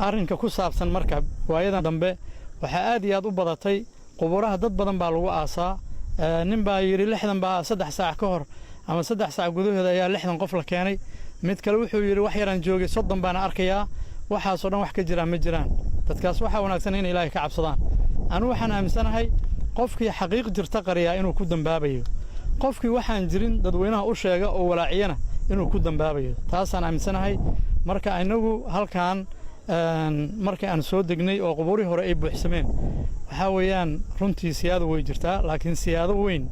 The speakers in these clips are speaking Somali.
arrinka ku saabsan marka waayadan dambe waxa aad iyo aad u badatay quburaha dad badan baa lagu aasaa nin baa yiri 60 baa 3 saac ka hor ama 3 saac gudaheeda ayaa 60 qof la keenay mid kale wuxuu yiri wax yaran joogay 30 baan arkayaa waxaas oo dhan wax ka jira ma jiraan dadkaas waxa wanaagsan in Ilaahay ka cabsadaan anu waxaan aaminsanahay qofkii xaqiiq jirta qariya inuu ku dambaabayo qofkii waxaan jirin dadweynaha u sheega oo walaaciyana inuu ku dambaabayo taasaan aaminsanahay marka inagu halkaan markii aan soo degnay oo qubuuri hore ay buuxsameen waxa weeyaan runtii siyaado way jirtaa laakiin siyaado weyn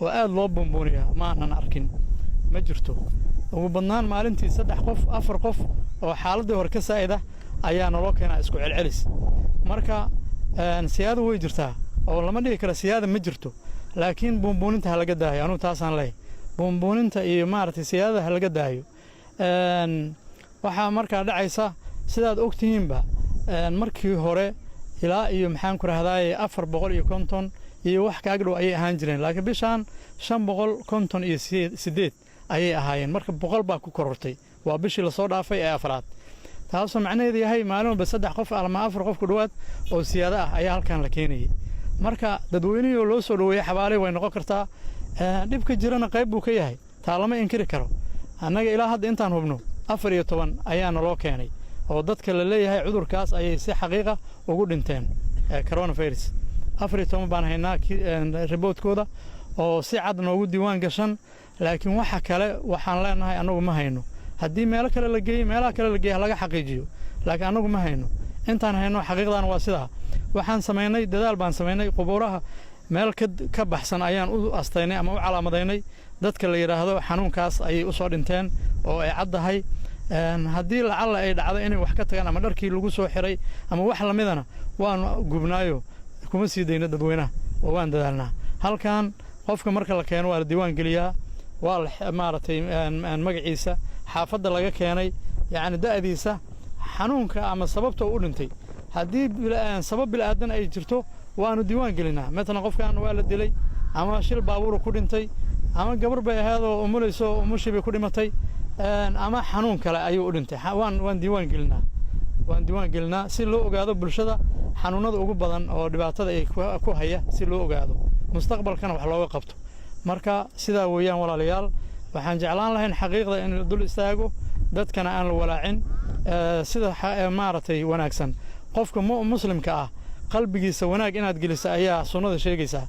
oo aad loo bumbuuniya ma aanan arkin ma jirto ugu badnaan maalintii 3 qof 4 qof oo xaaladii hore ka saayida ayaa naloo keenaa isku celcelis marka siyaado way jirtaa oo lama dhigi karo siyaado ma jirto laakiin bumbuuninta laga daayo anu taasaan leeyahay bumbuuninta iyo maartay siyaadada laga daayo waxa marka dhacaysa sidaad ogtihiinba markii hore ilaa iyo maxaan ku raahdaay 450 iyo wax ka agdhow ay ahaan jireen laakiin bishaan 558 ayay ahaayeen marka 100 baa ku korortay waa bishii la soo dhaafay ee afraad taasoo macnaheedu yahay maalinba 3 qof ama 4 qof ku dhawaad oo siyaado ah ayaa halkan la keenayay marka dadweynaha loo soo dhaweeyay xabaalay way noqon kartaa dibka jirana qayb buu ka yahay taa lama inkiri karo annaga ilaa hadda intaan hubno 14 ayaa naloo keenay oo dadka la leeyahay cudurkaas ayay si xaqiiqa ugu dhinteen coronavirus 14 baan haynaa reportkooda oo si cad noogu diiwaan gashan laakiin waxa kale waxaan leenahay anagu ma hayno haddii meel kale la geeyo meelaha kale la geeyo laga xaqiijiyo laakiin anagu ma hayno intaan hayno xaqiiqdan waa sidaa waxaan sameynay dadaal baan sameynay qubuuraha meel ka baxsan ayaan u astaynay ama u calaamadaynay dadka la yiraahdo xanuunkaas ayay u soo dhinteen oo ay caddahay haddii lacala ay dhacdo inay wax ka tagaan ama dharkii lagu soo xiray ama wax la midana waan gubnaayo kuma sii dayna dadweynaha oo waan dadaalnaa halkan qofka marka la keeno waa la diiwaan geliyaa waa maartay magaciisa xaafadda laga keenay yaani da'diisa xanuunka ama sababta uu dhintay haddii sabab bil aadan ay jirto waanu diiwaan gelinaa midna qofkan waa la dilay ama shil baabuur ku dhintay ama gabar bay ahayd oo umulayso umushii ku dhimatay ama xanuun kale ayuu u dhintay waan diiwaan gelinaa si loo ogaado bulshada xanuunada ugu badan oo dhibaatada ay ku haya si loo ogaado mustaqbalkana wax looga qabto marka sidaa weeyaan walaalayaal waxaan jeclaan lahayn xaqiiqda in la dul istaago dadkana aan la walaacin sida maartay wanaagsan qofka muslimka ah qalbigiisa wanaag inaad geliso ayaa sunnada sheegaysa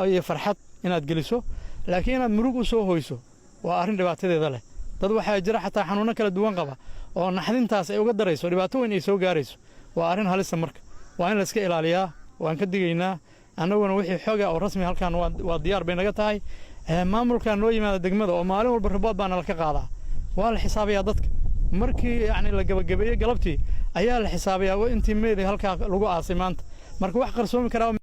iyo farxad inaad geliso laakiin inaad murug u soo hoyso waa arrin dhibaatadeeda leh dad waxaa jira xataa xanuuno kala duwan qaba oo naxdintaas ay uga darayso dhibaato weyn ay soo gaarayso waa arrin halis marka waa in la iska ilaaliyaa waan ka digaynaa annaguna wixii xoga oo rasmi halkan waa diyaar bay naga tahay maamulka noo yimaada degmada oo maalin walba ribood baan la ka qaadaa waa la xisaabiyaa dadka markii yaani la gabagabeeyay galabtii ayaa la xisaabiyaa intii meeday halka lagu aasay maanta marka wax qarsoomi kara